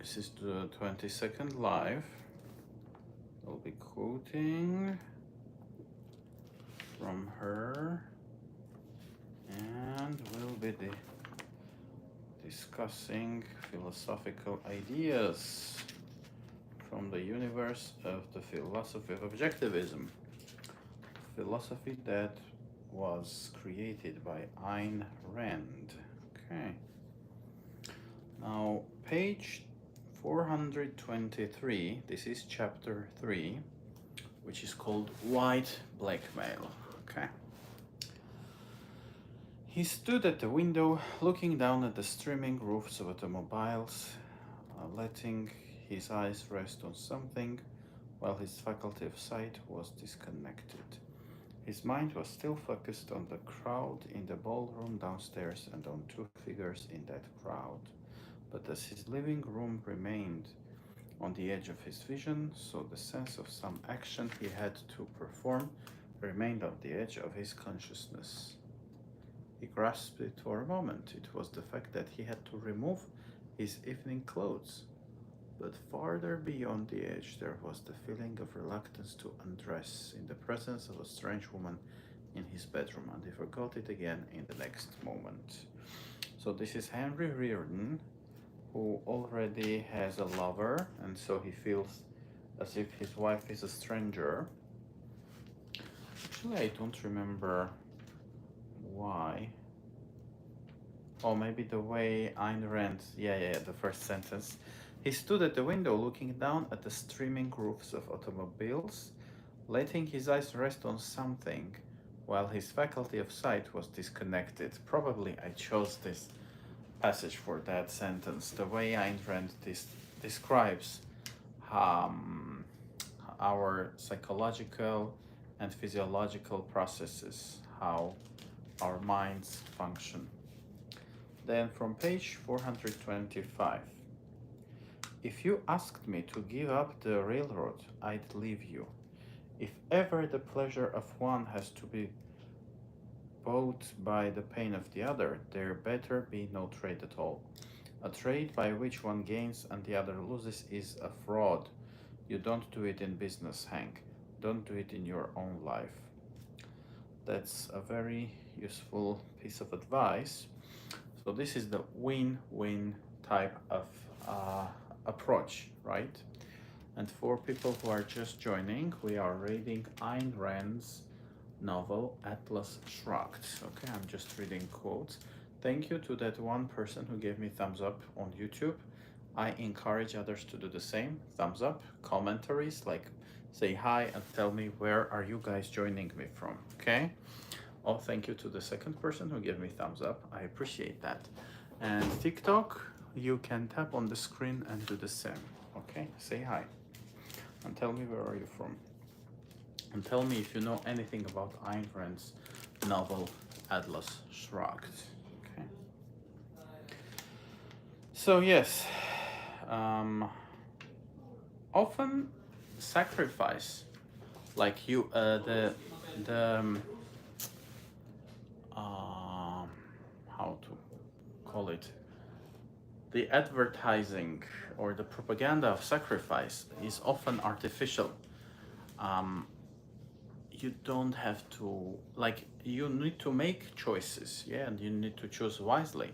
This is the 22nd live. I'll be quoting from her and we'll be discussing philosophical ideas from the universe of the philosophy of objectivism. Philosophy that was created by Ayn Rand. Okay. Now, page 423, this is chapter 3, which is called White Blackmail. Okay. He stood at the window, looking down at the streaming roofs of automobiles, letting his eyes rest on something while his faculty of sight was disconnected. His mind was still focused on the crowd in the ballroom downstairs and on two figures in that crowd. But as his living room remained on the edge of his vision, so the sense of some action he had to perform remained on the edge of his consciousness. He grasped it for a moment. It was the fact that he had to remove his evening clothes. But farther beyond the edge, there was the feeling of reluctance to undress in the presence of a strange woman in his bedroom, and he forgot it again in the next moment. So this is Henry Reardon, who already has a lover, and so he feels as if his wife is a stranger. Actually, I don't remember why. Oh, maybe the way Ayn Rand, the first sentence. He stood at the window looking down at the streaming roofs of automobiles, letting his eyes rest on something while his faculty of sight was disconnected. Probably I chose this passage for that sentence. The way Ayn Rand describes our psychological and physiological processes, how our minds function. Then from page 425. If you asked me to give up the railroad, I'd leave you. If ever the pleasure of one has to be bought by the pain of the other, there better be no trade at all. A trade by which one gains and the other loses is a fraud. You don't do it in business, Hank. Don't do it in your own life. That's a very useful piece of advice. So this is the win-win type of approach, right? And for people who are just joining, we are reading Ayn Rand's novel Atlas Shrugged. Okay, I'm just reading quotes. Thank you to that one person who gave me thumbs up on YouTube. I encourage others to do the same. Thumbs up, commentaries, like say hi and tell me where are you guys joining me from, okay? Oh, thank you to the second person who gave me thumbs up. I appreciate that. And TikTok, you can tap on the screen and do the same, okay? Say hi and tell me where are you from. And tell me if you know anything about Ayn Rand's novel Atlas Shrugged, okay? So yes, often sacrifice, like you, how to call it, the advertising or the propaganda of sacrifice is often artificial. You don't have to, like, you need to make choices, yeah, and you need to choose wisely.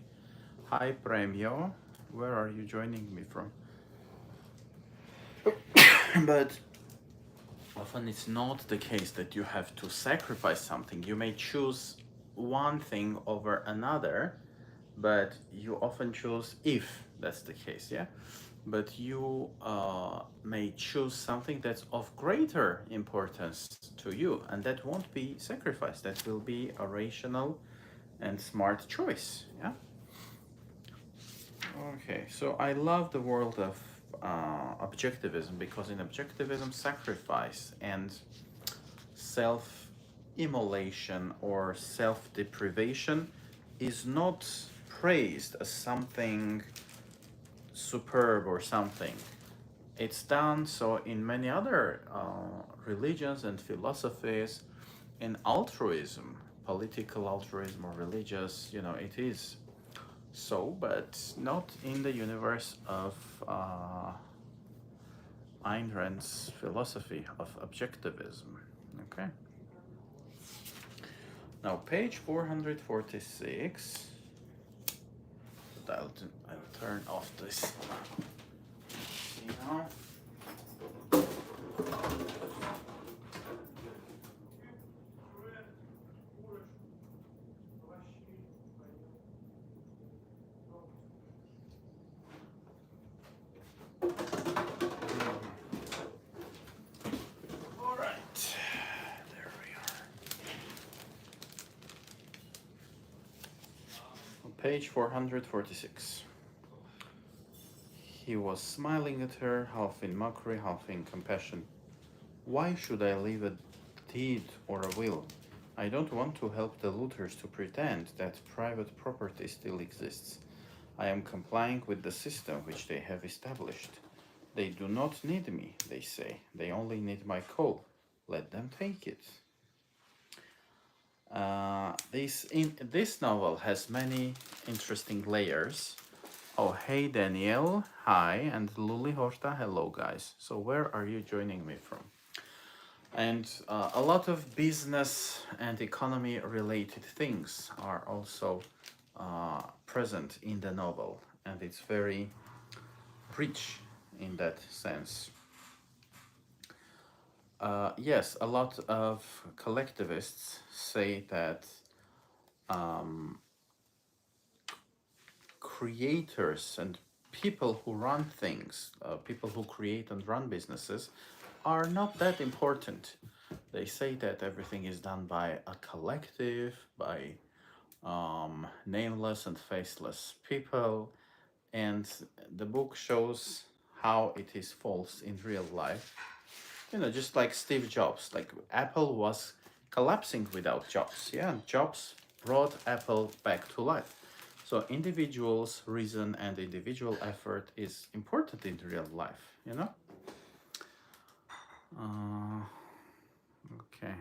Hi Premio, where are you joining me from? But often it's not the case that you have to sacrifice something. You may choose one thing over another, but you often choose, if that's the case, yeah? But you may choose something that's of greater importance to you, and that won't be sacrifice. That will be a rational and smart choice, yeah? Okay, so I love the world of objectivism, because in objectivism, sacrifice and self-immolation or self-deprivation is not praised as something superb or something. It's done so in many other religions and philosophies. In altruism, political altruism or religious, you know, it is So, but not in the universe of Ayn Rand's philosophy of objectivism. Okay. Now, page 446. I'll turn off this. See now. All right, there we are. On page 446. He was smiling at her, half in mockery, half in compassion. Why should I leave a deed or a will? I don't want to help the looters to pretend that private property still exists. I am complying with the system which they have established. They do not need me, they say. They only need my coal. Let them take it. This novel has many interesting layers. Oh, hey Daniel, hi, and Luli Horta, hello guys. So where are you joining me from? And a lot of business and economy related things are also present in the novel, and it's very rich in that sense. Yes, a lot of collectivists say that creators and people who run things, people who create and run businesses, are not that important. They say that everything is done by a collective, by nameless and faceless people, and the book shows how it is false in real life. You know, just like Steve Jobs, like Apple was collapsing without Jobs. Yeah, Jobs brought Apple back to life. So individuals' reason and individual effort is important in real life, you know? Okay.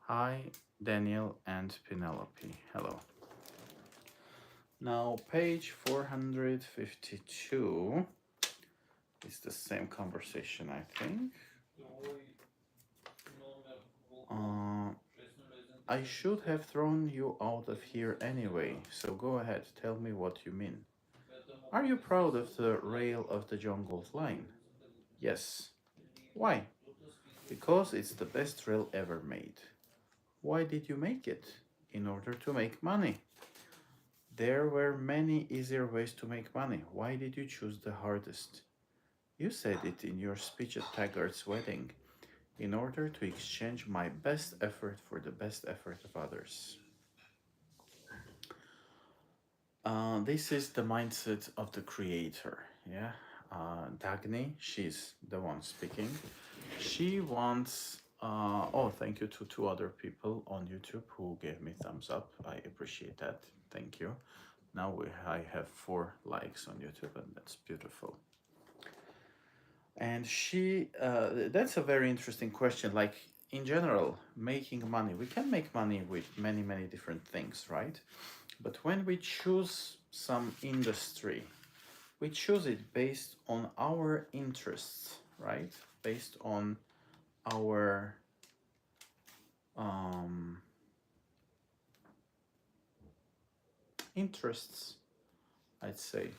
Hi, Daniel and Penelope. Hello. Now, page 452 is the same conversation, I think. I should have thrown you out of here anyway, so go ahead, tell me what you mean. Are you proud of the rail of the jungle's line? Yes. Why? Because it's the best rail ever made. Why did you make it? In order to make money. There were many easier ways to make money. Why did you choose the hardest? You said it in your speech at Taggart's wedding. In order to exchange my best effort for the best effort of others. This is the mindset of the creator, yeah? Dagny, she's the one speaking. She wants, oh, thank you to 2 other people on YouTube who gave me thumbs up. I appreciate that. Thank you. Now I have 4 likes on YouTube, and that's beautiful. And that's a very interesting question. Like, in general, making money, we can make money with many, many different things, right? But when we choose some industry, we choose it based on our interests, right? Based on our interests, I'd say.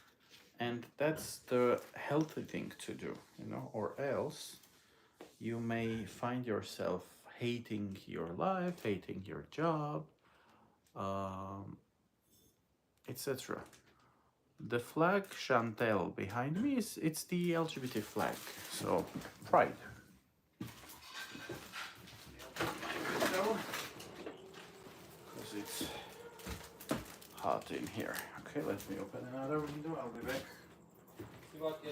And that's the healthy thing to do, you know, or else you may find yourself hating your life, hating your job, etc. The flag Chantel behind me it's the LGBT flag, so pride. Because it's hot in here. Okay, let me open another window. I'll be back. Так,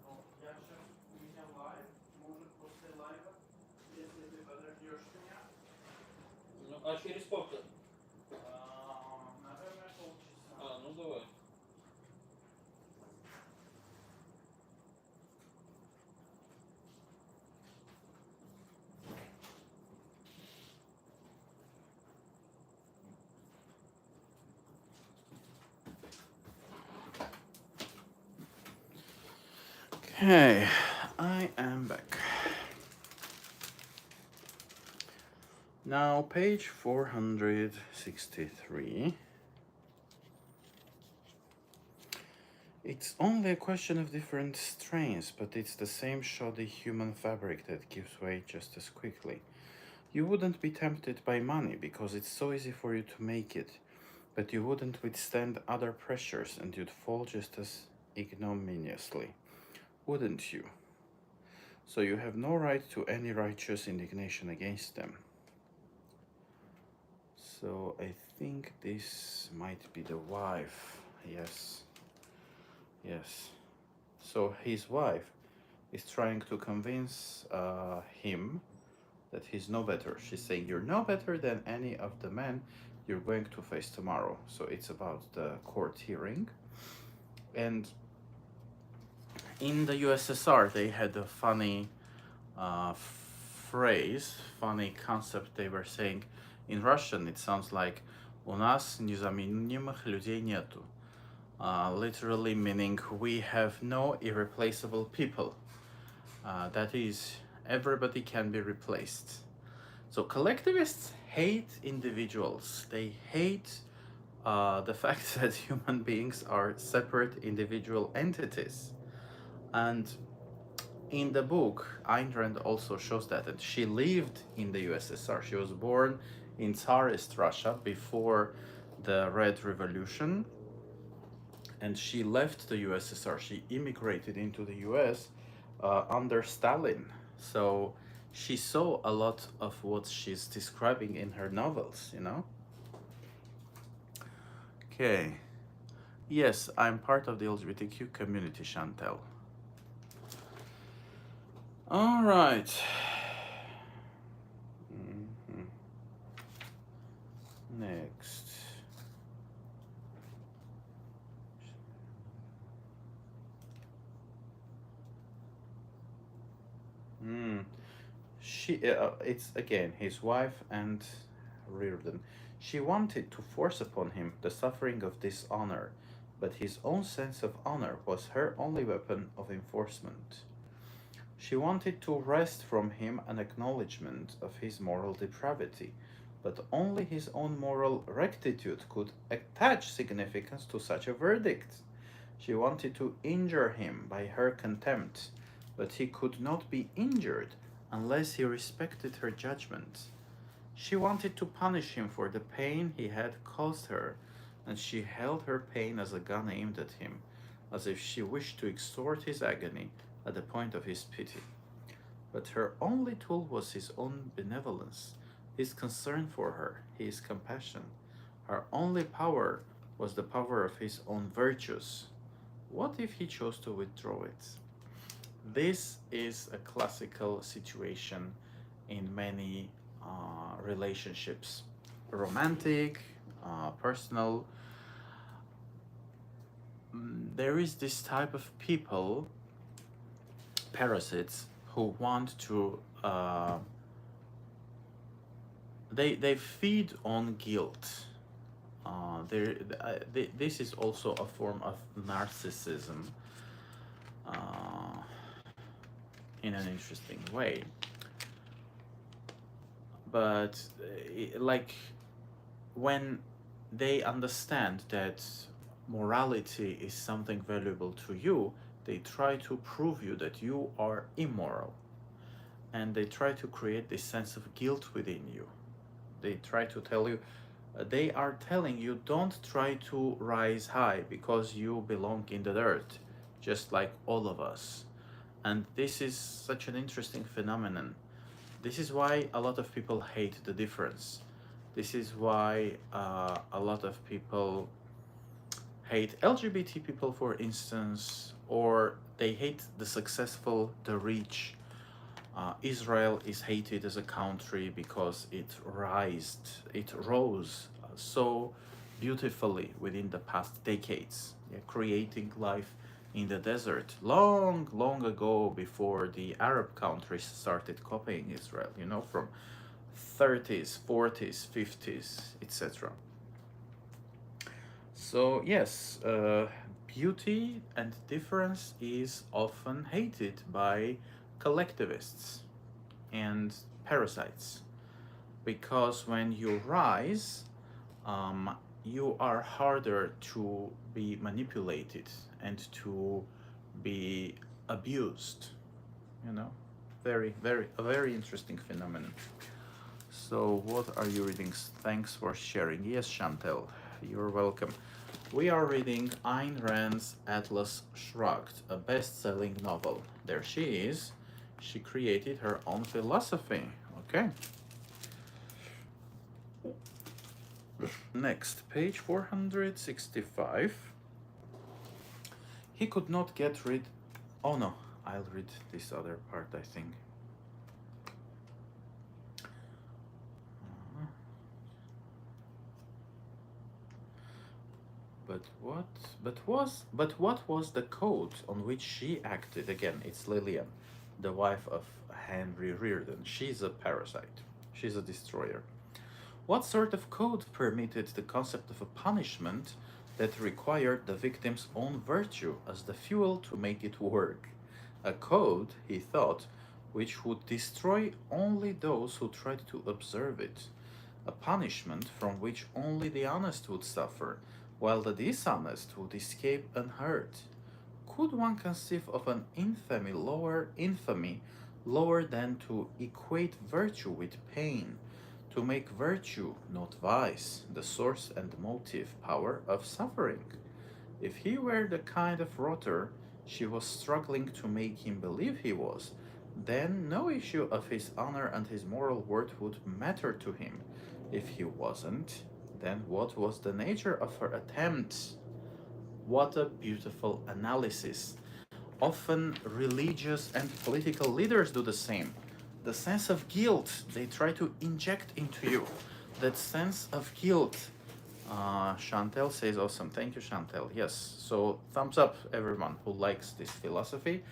ну я сейчас у меня лайв, может после лайва, если ты подождешь меня. Ну, а через сколько? Наверное, полчаса. Ну давай. Hey, I am back. Now, page 463. It's only a question of different strains, but it's the same shoddy human fabric that gives way just as quickly. You wouldn't be tempted by money because it's so easy for you to make it, but you wouldn't withstand other pressures and you'd fall just as ignominiously, wouldn't you? So you have no right to any righteous indignation against them. So I think this might be the wife. Yes. Yes. So his wife is trying to convince him that he's no better. She's saying, "You're no better than any of the men you're going to face tomorrow." So it's about the court hearing. And in the USSR, they had a funny phrase, funny concept. They were saying in Russian, it sounds like "У нас незаменимых людей нету." Literally meaning we have no irreplaceable people. That is, everybody can be replaced. So collectivists hate individuals. They hate the fact that human beings are separate individual entities. And in the book, Ayn Rand also shows that. And she lived in the USSR. She was born in Tsarist Russia before the Red Revolution. And she left the USSR. She immigrated into the US under Stalin. So she saw a lot of what she's describing in her novels, you know? Okay. Yes, I'm part of the LGBTQ community, Chantel. All right. Next. It's again his wife and Reardon. She wanted to force upon him the suffering of dishonor, but his own sense of honor was her only weapon of enforcement. She wanted to wrest from him an acknowledgement of his moral depravity, but only his own moral rectitude could attach significance to such a verdict. She wanted to injure him by her contempt, but he could not be injured unless he respected her judgment. She wanted to punish him for the pain he had caused her, and she held her pain as a gun aimed at him, as if she wished to extort his agony at the point of his pity. But her only tool was his own benevolence, his concern for her, his compassion. Her only power was the power of his own virtues. What if he chose to withdraw it? This is a classical situation in many relationships, romantic, personal. There is this type of people, parasites, who want to they feed on guilt. This is also a form of narcissism in an interesting way. But like when they understand that morality is something valuable to you, they try to prove you that you are immoral. And they try to create this sense of guilt within you. They try to tell you, they are telling you, don't try to rise high because you belong in the dirt, just like all of us. And this is such an interesting phenomenon. This is why a lot of people hate the difference. This is why a lot of people hate LGBT people, for instance, or they hate the successful, the rich. Israel is hated as a country because it rose so beautifully within the past decades, creating life in the desert long, long ago, before the Arab countries started copying Israel, from 30s, 40s, 50s, etc. So yes, beauty and difference is often hated by collectivists and parasites because when you rise, you are harder to be manipulated and to be abused. You know, a very interesting phenomenon. So, what are you reading? Thanks for sharing. Yes, Chantel, you're welcome. We are reading Ayn Rand's Atlas Shrugged, a best selling novel. There she is. She created her own philosophy. Okay. Next, page 465. He could not get rid. Oh no, I'll read this other part, I think. But what was the code on which she acted? Again, it's Lillian, the wife of Henry Reardon. She's a parasite. She's a destroyer. What sort of code permitted the concept of a punishment that required the victim's own virtue as the fuel to make it work? A code, he thought, which would destroy only those who tried to observe it. A punishment from which only the honest would suffer, while the dishonest would escape unhurt. Could one conceive of an infamy lower than to equate virtue with pain, to make virtue, not vice, the source and motive power of suffering? If he were the kind of rotter she was struggling to make him believe he was, then no issue of his honor and his moral worth would matter to him. If he wasn't, then what was the nature of her attempts? What a beautiful analysis. Often religious and political leaders do the same. The sense of guilt they try to inject into you. That sense of guilt. Chantel says awesome. Thank you, Chantel. Yes. So thumbs up, everyone who likes this philosophy.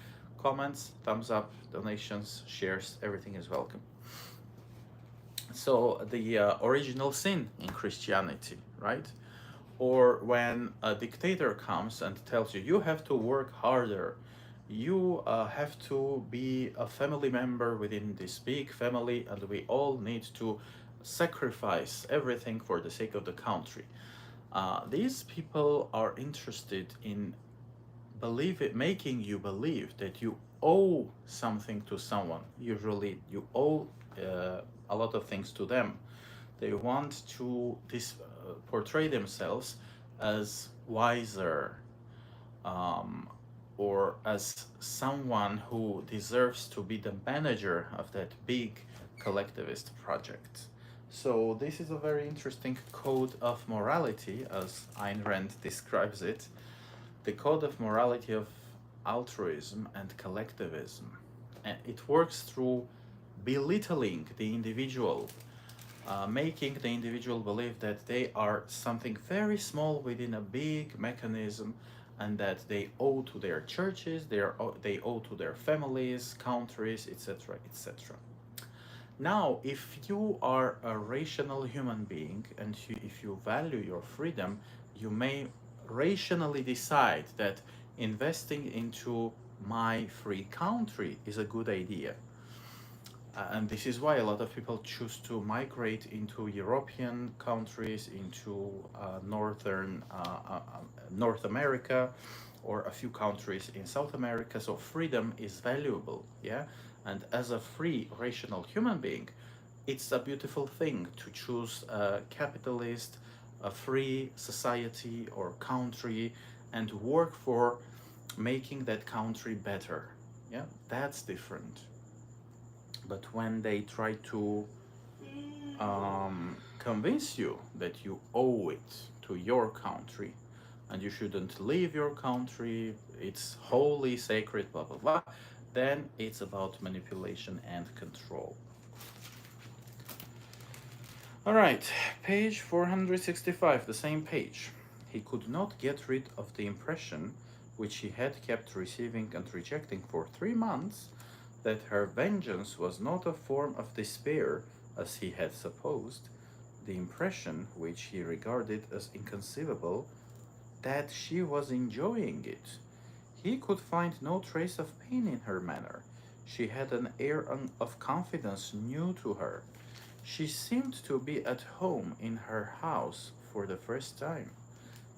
Comments, thumbs up, donations, shares, everything is welcome. So the original sin in Christianity, right? Or when a dictator comes and tells you, you have to work harder, you have to be a family member within this big family, and we all need to sacrifice everything for the sake of the country. These people are interested in making you believe that you owe something to someone. Usually you owe a lot of things to them. They want to portray themselves as wiser, or as someone who deserves to be the manager of that big collectivist project. So this is a very interesting code of morality, as Ayn Rand describes it. The code of morality of altruism and collectivism. And it works through belittling the individual, making the individual believe that they are something very small within a big mechanism, and that they owe to their churches, they owe to their families, countries, etc., etc. Now, if you are a rational human being and if you value your freedom, you may rationally decide that investing into my free country is a good idea. And this is why a lot of people choose to migrate into European countries, into North America, or a few countries in South America. So freedom is valuable, yeah? And as a free, rational human being, it's a beautiful thing to choose a capitalist, a free society or country, and work for making that country better. Yeah, that's different. But when they try to convince you that you owe it to your country and you shouldn't leave your country, it's holy, sacred, blah, blah, blah, then it's about manipulation and control. All right, page 465, the same page. He could not get rid of the impression, which he had kept receiving and rejecting for 3 months, that her vengeance was not a form of despair, as he had supposed, the impression which he regarded as inconceivable, that she was enjoying it. He could find no trace of pain in her manner. She had an air of confidence new to her. She seemed to be at home in her house for the first time.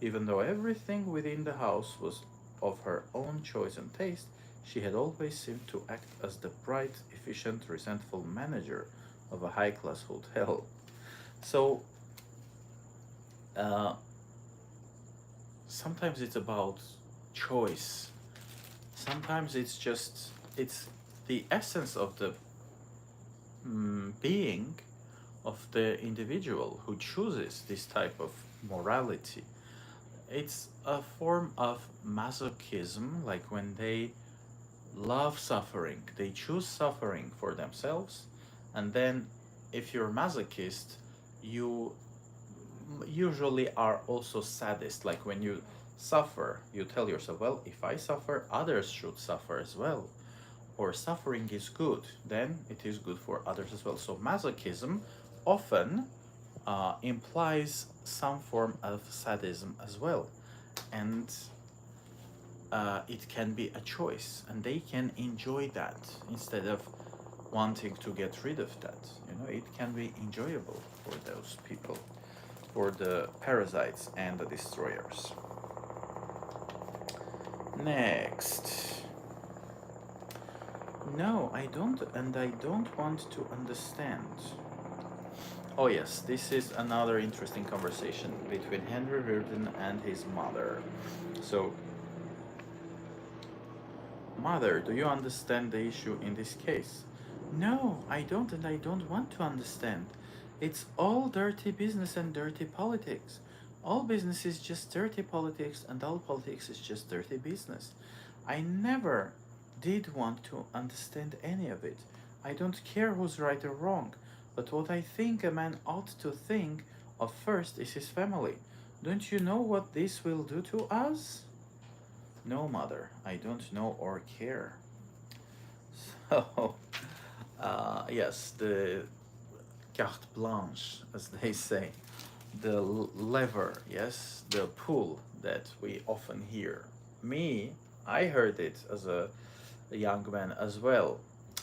Even though everything within the house was of her own choice and taste, she had always seemed to act as the bright, efficient, resentful manager of a high class hotel. So, uh, sometimes it's about choice. Sometimes it's the essence of the being of the individual who chooses this type of morality. It's a form of masochism, like when they love suffering, they choose suffering for themselves, and then if you're masochist, you usually are also sadist. Like when you suffer, you tell yourself, well, if I suffer, others should suffer as well. Or suffering is good, then it is good for others as well. So masochism often implies some form of sadism as well. And it can be a choice, and they can enjoy that instead of wanting to get rid of that. You know, it can be enjoyable for those people, for the parasites and the destroyers. Next. No, I don't, and I don't want to understand. Oh, yes, this is another interesting conversation between Henry Reardon and his mother. So, Mother, do you understand the issue in this case? No, I don't, and I don't want to understand. It's all dirty business and dirty politics. All business is just dirty politics, and all politics is just dirty business. I never did want to understand any of it. I don't care who's right or wrong, but what I think a man ought to think of first is his family. Don't you know what this will do to us? No, mother, I don't know or care. So, yes, the carte blanche, as they say, the lever, yes, the pull that we often hear. Me, I heard it as a young man as well.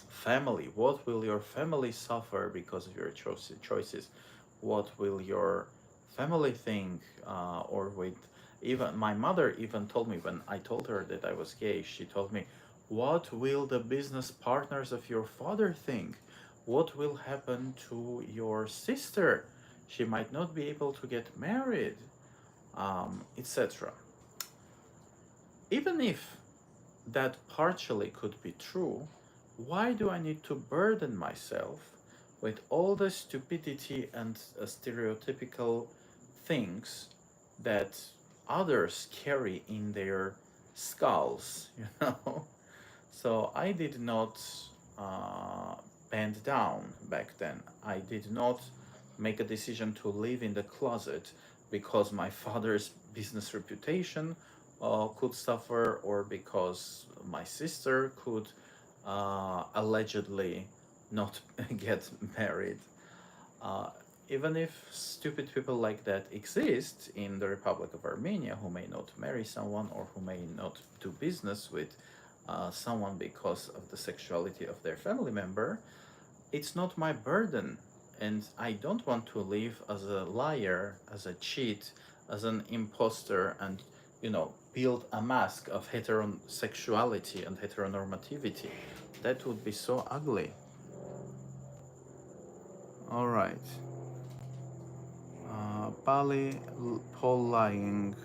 Family, what will your family suffer because of your choices? What will your family think? Or with even my mother even told me when I told her that I was gay, she told me, what will the business partners of your father think? What will happen to your sister? She might not be able to get married, etc. Even if that partially could be true, why do I need to burden myself with all the stupidity and stereotypical things that others carry in their skulls, you know? So I did not uh, bend down back then. I did not make a decision to live in the closet because my father's business reputation could suffer, or because my sister could allegedly not get married. Uh, Even if stupid people like that exist in the Republic of Armenia who may not marry someone or who may not do business with someone because of the sexuality of their family member, it's not my burden. And I don't want to live as a liar, as a cheat, as an imposter, and, you know, build a mask of heterosexuality and heteronormativity. That would be so ugly. All right. Bali Polying.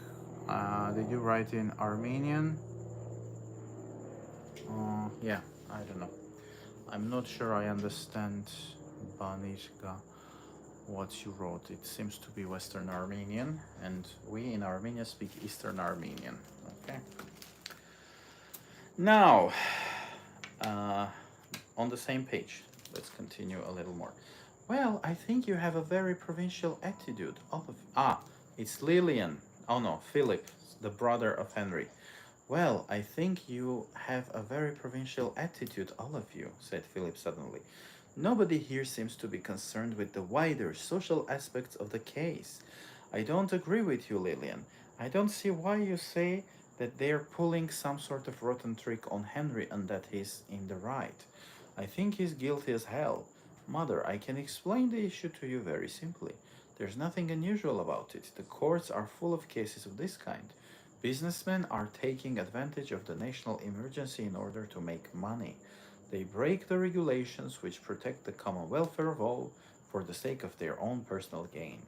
Did you write in Armenian? Yeah, I don't know. I'm not sure I understand Banishka, what you wrote. It seems to be Western Armenian, and we in Armenia speak Eastern Armenian. Okay. Now, uh, on the same page, let's continue a little more. Well, I think you have a very provincial attitude. It's Lillian. Oh no, Philip, the brother of Henry. Well, I think you have a very provincial attitude, all of you, said Philip suddenly. Nobody here seems to be concerned with the wider social aspects of the case. I don't agree with you, Lillian. I don't see why you say that they're pulling some sort of rotten trick on Henry and that he's in the right. I think he's guilty as hell. Mother, I can explain the issue to you very simply. There's nothing unusual about it. The courts are full of cases of this kind. Businessmen are taking advantage of the national emergency in order to make money. They break the regulations which protect the common welfare of all for the sake of their own personal gain.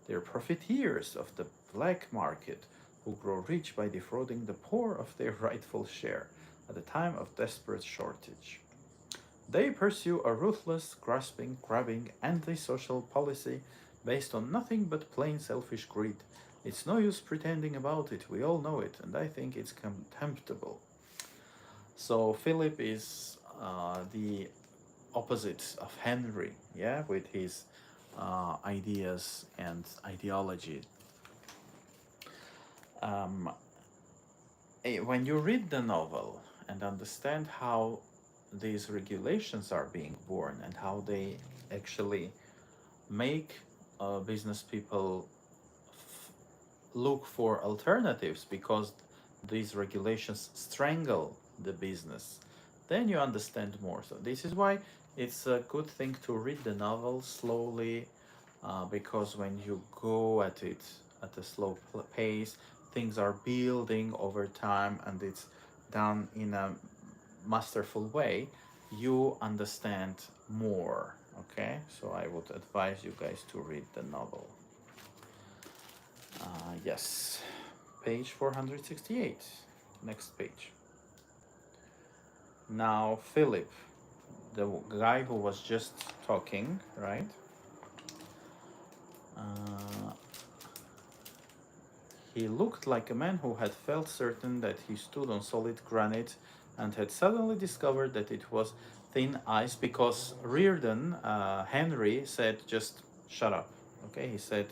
They're profiteers of the black market who grow rich by defrauding the poor of their rightful share at a time of desperate shortage. They pursue a ruthless, grasping, grabbing, antisocial policy based on nothing but plain selfish greed. It's no use pretending about it, we all know it, and I think it's contemptible. So Philip is the opposite of Henry, yeah, with his ideas and ideology. Um, when you read the novel and understand how these regulations are being born and how they actually make business people look for alternatives because these regulations strangle the business, then you understand more. So this is why it's a good thing to read the novel slowly, because when you go at it at a slow pace, things are building over time and it's done in a masterful way, you understand more. Okay, so I would advise you guys to read the novel. Yes, page 468. Next page. Now, Philip, the guy who was just talking, right? Uh, he looked like a man who had felt certain that he stood on solid granite and had suddenly discovered that it was thin ice because Reardon, Henry, said, just shut up. Okay, he said,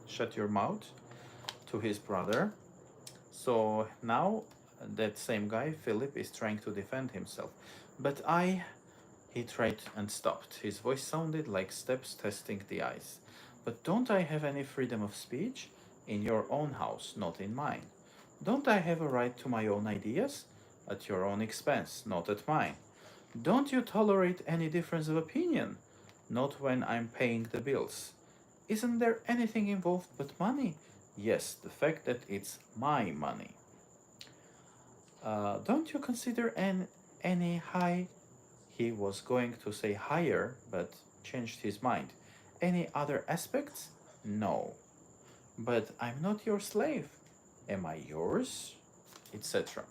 shut your mouth to his brother. So now that same guy, Philip, is trying to defend himself. But he tried and stopped. His voice sounded like steps testing the ice. But don't I have any freedom of speech? In your own house, not in mine. Don't I have a right to my own ideas? At your own expense, not at mine. Don't you tolerate any difference of opinion? Not when I'm paying the bills. Isn't there anything involved but money? Yes, the fact that it's my money. Don't you consider any high? He was going to say higher, but changed his mind. Any other aspects? No. But I'm not your slave. Am I yours? Etc.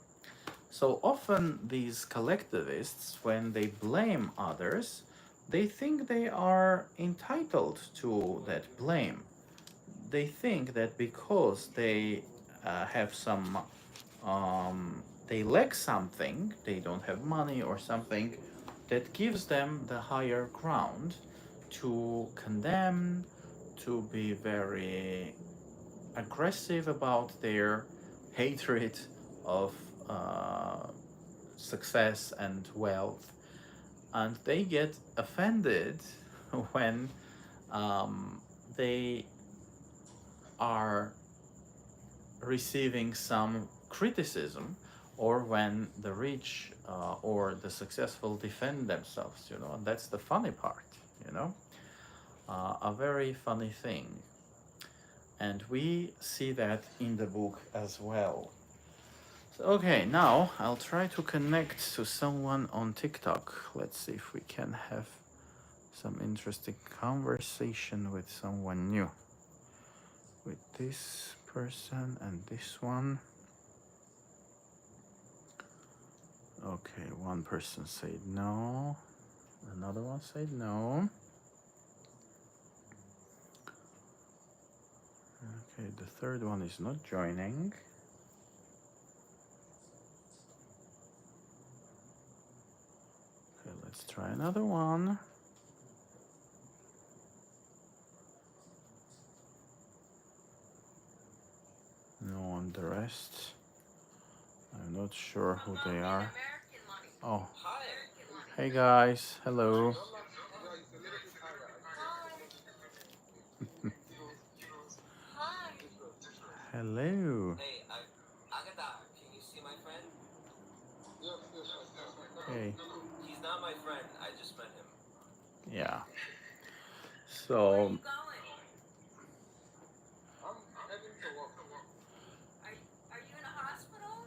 So often these collectivists, when they blame others, they think they are entitled to that blame. They think that because they have some, they lack something, they don't have money or something, that gives them the higher ground to condemn, to be very aggressive about their hatred of success and wealth, and they get offended when they are receiving some criticism or when the rich or the successful defend themselves, and that's the funny part, a very funny thing. And we see that in the book as well. So, okay, now I'll try to connect to someone on TikTok. Let's see if we can have some interesting conversation with someone new. With this person and this one. Okay, one person said no. Another one said no. Okay, the third one is not joining. Okay, let's try another one. No one, the rest. I'm not sure who they are. Oh, hey guys, hello. Hello. Hey, Agatha, can you see my friend? Okay. He's not my friend. I just met him. Yeah. Where are So, you going? Are you in a hospital?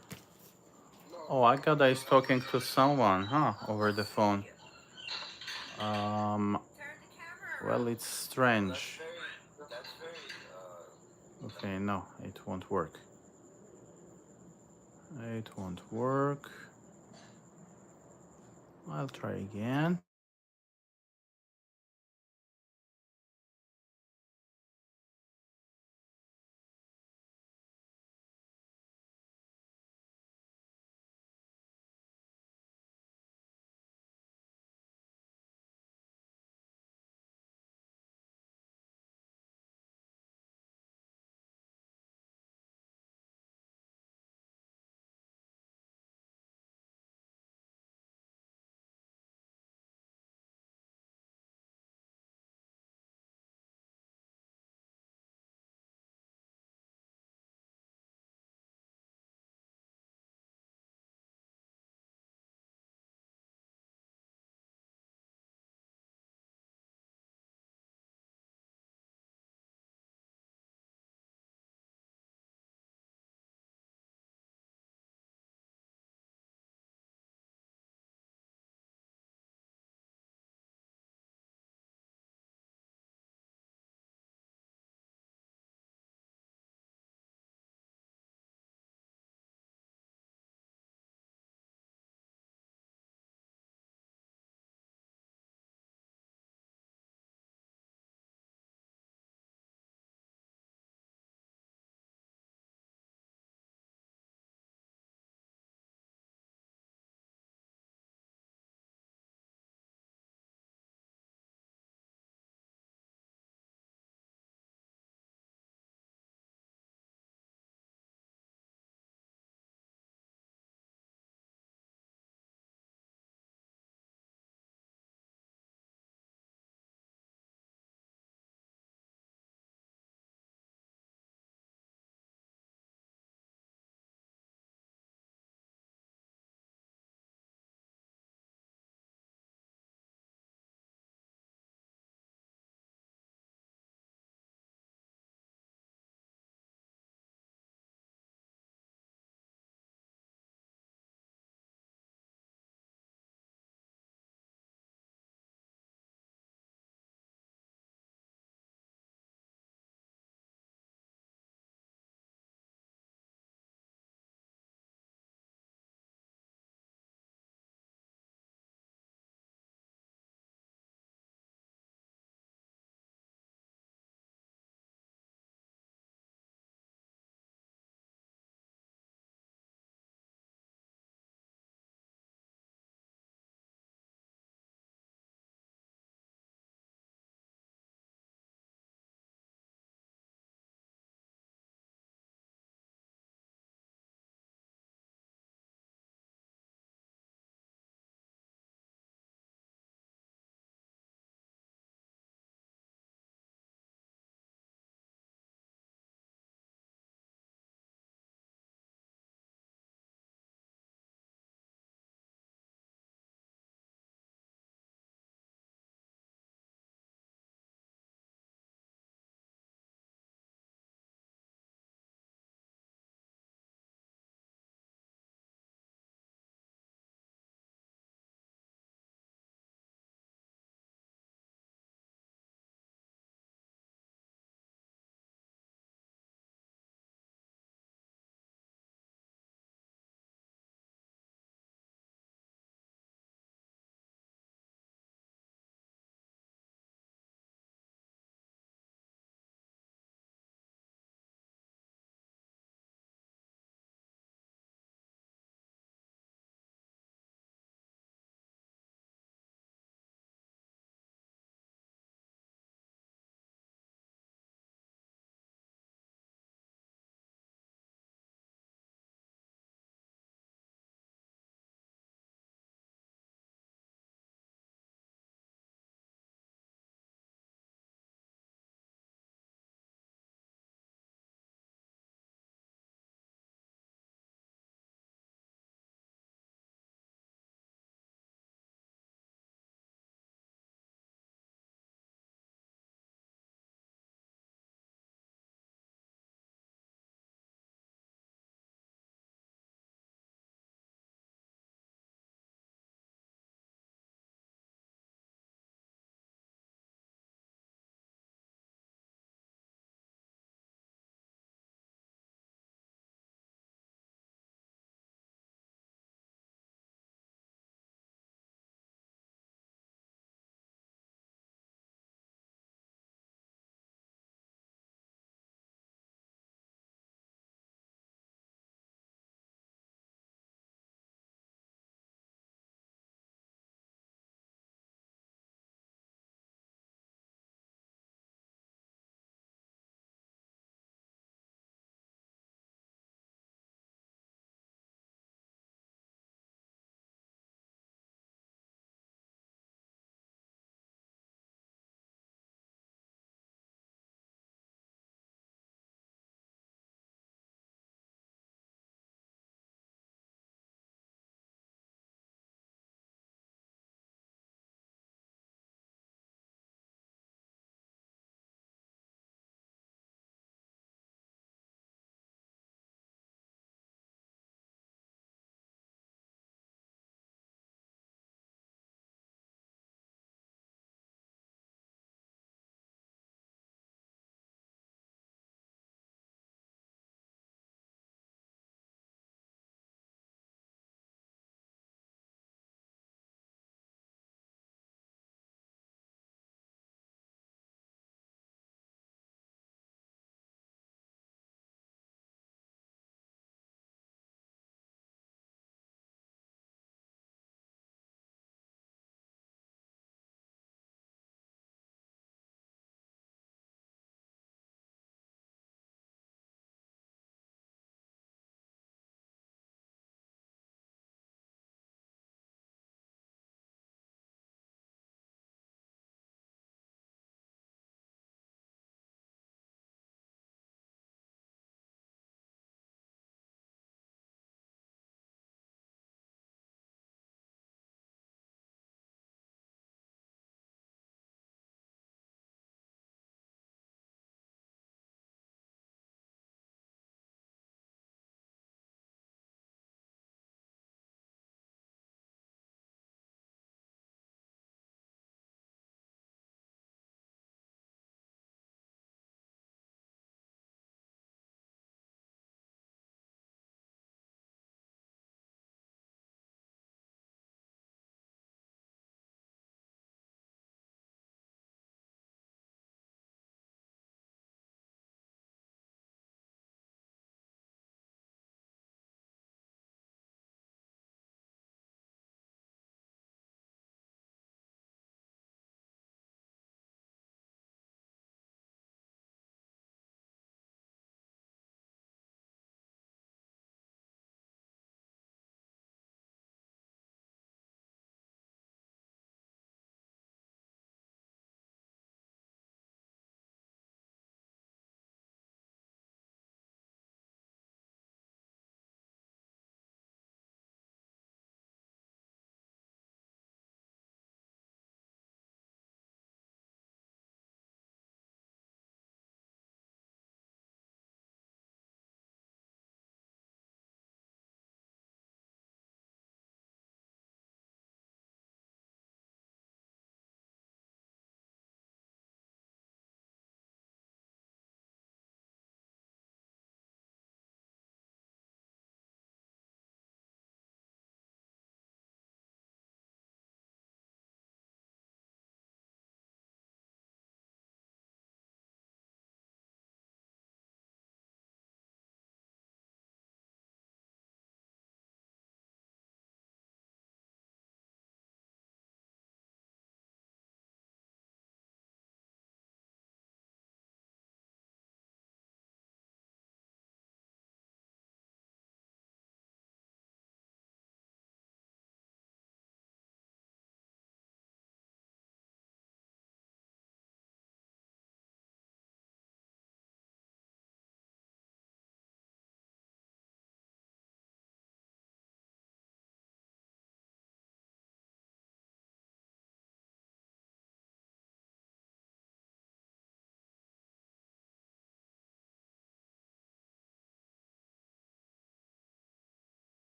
oh, Agata is talking to someone, huh, Oh, over the phone. see. Um, Turn the camera well, around. it's strange. That's very, Okay, no, it won't work. It won't work. I'll try again.